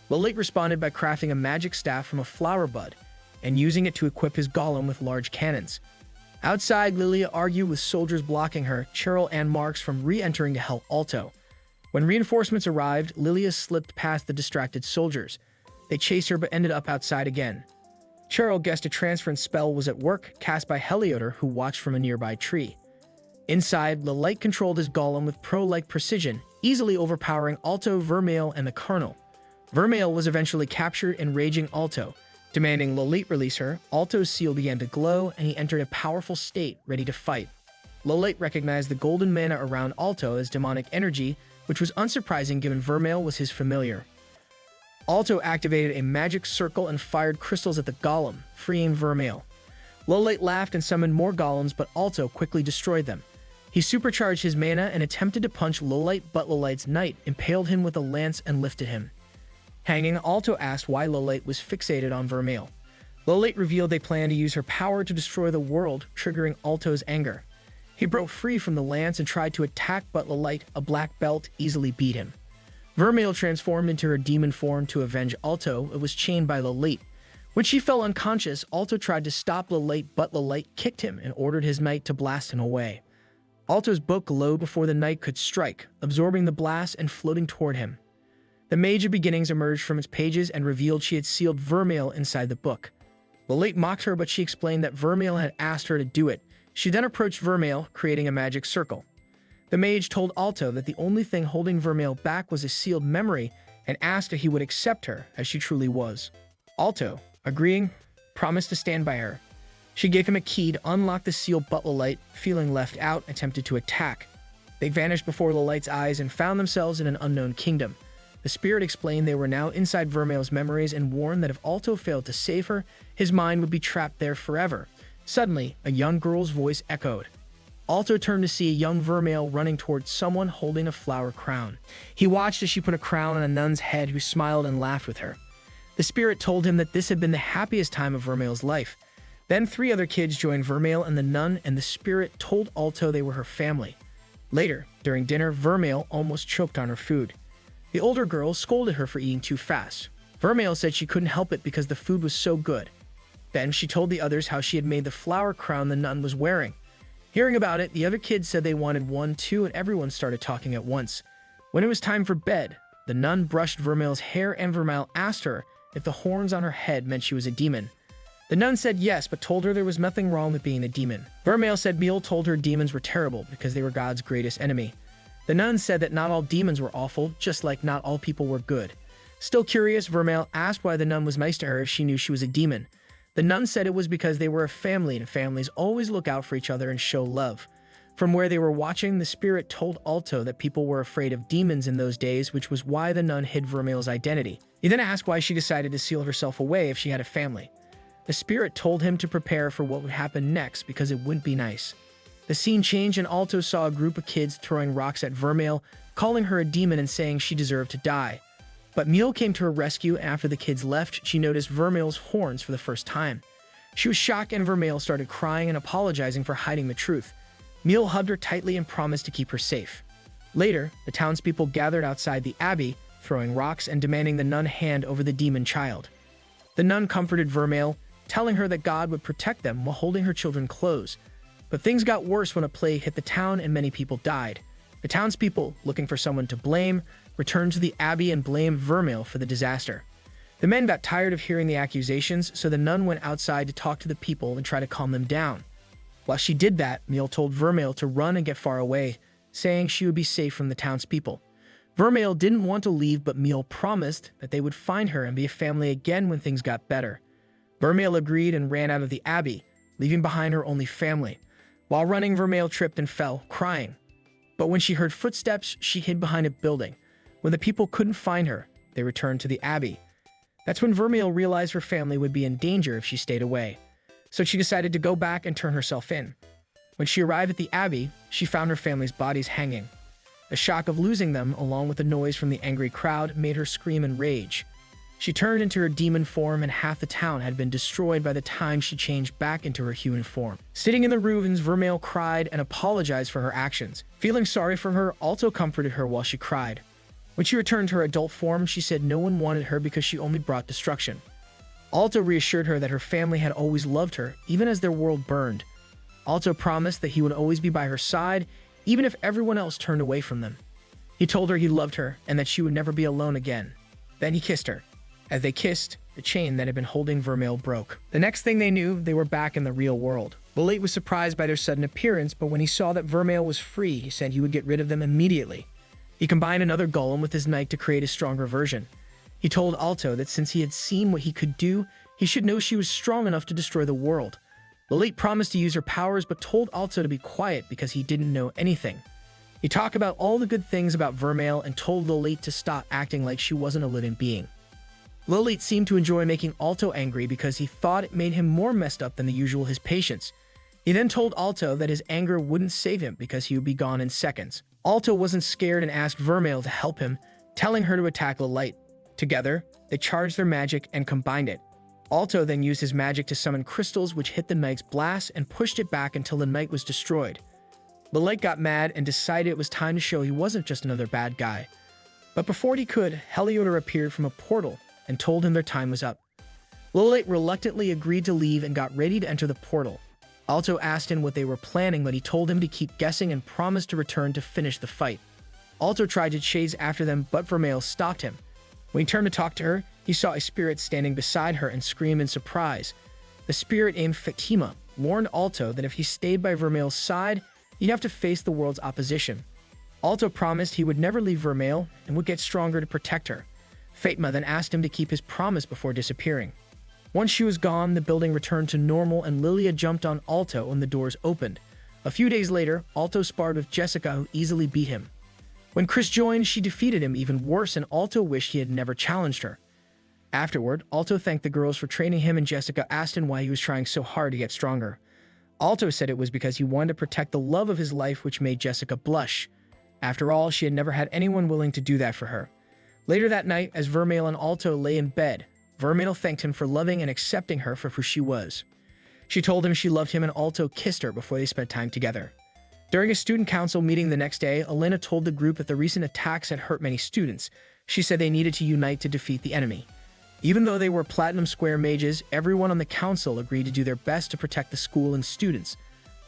Lolite responded by crafting a magic staff from a flower bud and using it to equip his golem with large cannons. Outside, Lilia argued with soldiers blocking her, Cheryl and Marks from re-entering to help Alto. When reinforcements arrived, Lilia slipped past the distracted soldiers. They chased her but ended up outside again. Cheryl guessed a transference spell was at work, cast by Helioter, who watched from a nearby tree. Inside, Lolite controlled his golem with pro-like precision, easily overpowering Alto, Vermile, and the colonel. Vermile was eventually captured, enraging Alto. Demanding Lolite release her, Alto's seal began to glow, and he entered a powerful state, ready to fight. Lolite recognized the golden mana around Alto as demonic energy, which was unsurprising given Vermile was his familiar. Alto activated a magic circle and fired crystals at the golem, freeing Vermile. Lolite laughed and summoned more golems, but Alto quickly destroyed them. He supercharged his mana and attempted to punch Lolite, but Lolite's knight impaled him with a lance and lifted him. Hanging, Alto asked why Lolite was fixated on Vermile. Lolite revealed they planned to use her power to destroy the world, triggering Alto's anger. He broke free from the lance and tried to attack, but Lolite, a black belt, easily beat him. Vermile transformed into her demon form to avenge Alto. It was chained by Lolite. When she fell unconscious, Alto tried to stop Lolite, but Lolite kicked him and ordered his knight to blast him away. Alto's book glowed before the knight could strike, absorbing the blast and floating toward him. The Mage of Beginnings emerged from its pages and revealed she had sealed Vermile inside the book. Lolite mocked her, but she explained that Vermile had asked her to do it. She then approached Vermile, creating a magic circle. The mage told Alto that the only thing holding Vermile back was a sealed memory and asked if he would accept her as she truly was. Alto, Agreeing, promised to stand by her. She gave him a key to unlock the seal, but Lolite, feeling left out, attempted to attack. They vanished before Lolite's eyes and found themselves in an unknown kingdom. The spirit explained they were now inside Vermile's memories and warned that if Alto failed to save her, his mind would be trapped there forever. Suddenly, a young girl's voice echoed. Alto turned to see a young Vermile running towards someone holding a flower crown. He watched as she put a crown on a nun's head who smiled and laughed with her. The spirit told him that this had been the happiest time of Vermile's life. Then 3 other kids joined Vermile and the nun, and the spirit told Alto they were her family. Later, during dinner, Vermile almost choked on her food. The older girl scolded her for eating too fast. Vermile said she couldn't help it because the food was so good. Then she told the others how she had made the flower crown the nun was wearing. Hearing about it, the other kids said they wanted one too, and everyone started talking at once. When it was time for bed, the nun brushed Vermile's hair, and Vermile asked her if the horns on her head meant she was a demon. The nun said yes, but told her there was nothing wrong with being a demon. Vermile said Miel told her demons were terrible because they were God's greatest enemy. The nun said that not all demons were awful, just like not all people were good. Still curious, Vermile asked why the nun was nice to her if she knew she was a demon. The nun said it was because they were a family, and families always look out for each other and show love. From where they were watching, the spirit told Alto that people were afraid of demons in those days, which was why the nun hid Vermile's identity. He then asked why she decided to seal herself away if she had a family. The spirit told him to prepare for what would happen next because it wouldn't be nice. The scene changed and Alto saw a group of kids throwing rocks at Vermile, calling her a demon and saying she deserved to die. But Miel came to her rescue, and after the kids left, she noticed Vermile's horns for the first time. She was shocked, and Vermile started crying and apologizing for hiding the truth. Miel hugged her tightly and promised to keep her safe. Later, the townspeople gathered outside the abbey, throwing rocks and demanding the nun hand over the demon child. The nun comforted Vermile, telling her that God would protect them while holding her children close. But things got worse when a plague hit the town and many people died. The townspeople, looking for someone to blame, returned to the abbey and blamed Vermile for the disaster. The men got tired of hearing the accusations, so the nun went outside to talk to the people and try to calm them down. While she did that, Miel told Vermile to run and get far away, saying she would be safe from the townspeople. Vermile didn't want to leave, but Miel promised that they would find her and be a family again when things got better. Vermile agreed and ran out of the abbey, leaving behind her only family. While running, Vermile tripped and fell, crying. But when she heard footsteps, she hid behind a building. When the people couldn't find her, they returned to the abbey. That's when Vermile realized her family would be in danger if she stayed away. So she decided to go back and turn herself in. When she arrived at the abbey, she found her family's bodies hanging. The shock of losing them, along with the noise from the angry crowd, made her scream in rage. She turned into her demon form, and half the town had been destroyed by the time she changed back into her human form. Sitting in the ruins, Vermile cried and apologized for her actions. Feeling sorry for her, Alto comforted her while she cried. When she returned to her adult form, she said no one wanted her because she only brought destruction. Alto reassured her that her family had always loved her, even as their world burned. Alto promised that he would always be by her side, even if everyone else turned away from them. He told her he loved her and that she would never be alone again. Then he kissed her. As they kissed, the chain that had been holding Vermile broke. The next thing they knew, they were back in the real world. Lolite was surprised by their sudden appearance, but when he saw that Vermile was free, he said he would get rid of them immediately. He combined another golem with his knight to create a stronger version. He told Alto that since he had seen what he could do, he should know she was strong enough to destroy the world. Lolite promised to use her powers, but told Alto to be quiet because he didn't know anything. He talked about all the good things about Vermile and told Lolite to stop acting like she wasn't a living being. Lolite seemed to enjoy making Alto angry because he thought it made him more messed up than the usual his patience. He then told Alto that his anger wouldn't save him because he would be gone in seconds. Alto wasn't scared and asked Vermile to help him, telling her to attack Lolite. Together, they charged their magic and combined it. Alto then used his magic to summon crystals which hit the knight's blast and pushed it back until the knight was destroyed. Lolite got mad and decided it was time to show he wasn't just another bad guy. But before he could, Heliodor appeared from a portal and told him their time was up. Lolite reluctantly agreed to leave and got ready to enter the portal. Alto asked him what they were planning, but he told him to keep guessing and promised to return to finish the fight. Alto tried to chase after them, but Vermile stopped him. When he turned to talk to her, he saw a spirit standing beside her and screamed in surprise. The spirit named Fatima warned Alto that if he stayed by Vermile's side, he'd have to face the world's opposition. Alto promised he would never leave Vermile and would get stronger to protect her. Fatima then asked him to keep his promise before disappearing. Once she was gone, the building returned to normal and Lilia jumped on Alto when the doors opened. A few days later, Alto sparred with Jessica, who easily beat him. When Chris joined, she defeated him even worse, and Alto wished he had never challenged her. Afterward, Alto thanked the girls for training him, and Jessica asked him why he was trying so hard to get stronger. Alto said it was because he wanted to protect the love of his life, which made Jessica blush. After all, she had never had anyone willing to do that for her. Later that night, as Vermile and Alto lay in bed, Vermile thanked him for loving and accepting her for who she was. She told him she loved him, and Alto kissed her before they spent time together. During a student council meeting the next day, Elena told the group that the recent attacks had hurt many students. She said they needed to unite to defeat the enemy. Even though they were Platinum Square mages, everyone on the council agreed to do their best to protect the school and students.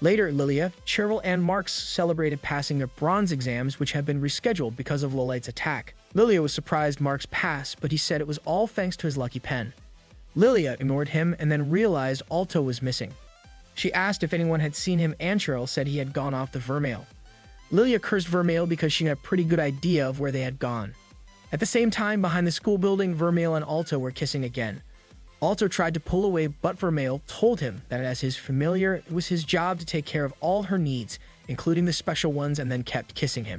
Later, Lilia, Cheryl, and Marks celebrated passing their bronze exams, which had been rescheduled because of Lolite's attack. Lilia was surprised Marks passed, but he said it was all thanks to his lucky pen. Lilia ignored him and then realized Alto was missing. She asked if anyone had seen him, and Cheryl said he had gone off the Vermile. Lilia cursed Vermile because she had a pretty good idea of where they had gone. At the same time, behind the school building, Vermile and Alto were kissing again. Alto tried to pull away, but Vermile told him that as his familiar, it was his job to take care of all her needs, including the special ones, and then kept kissing him.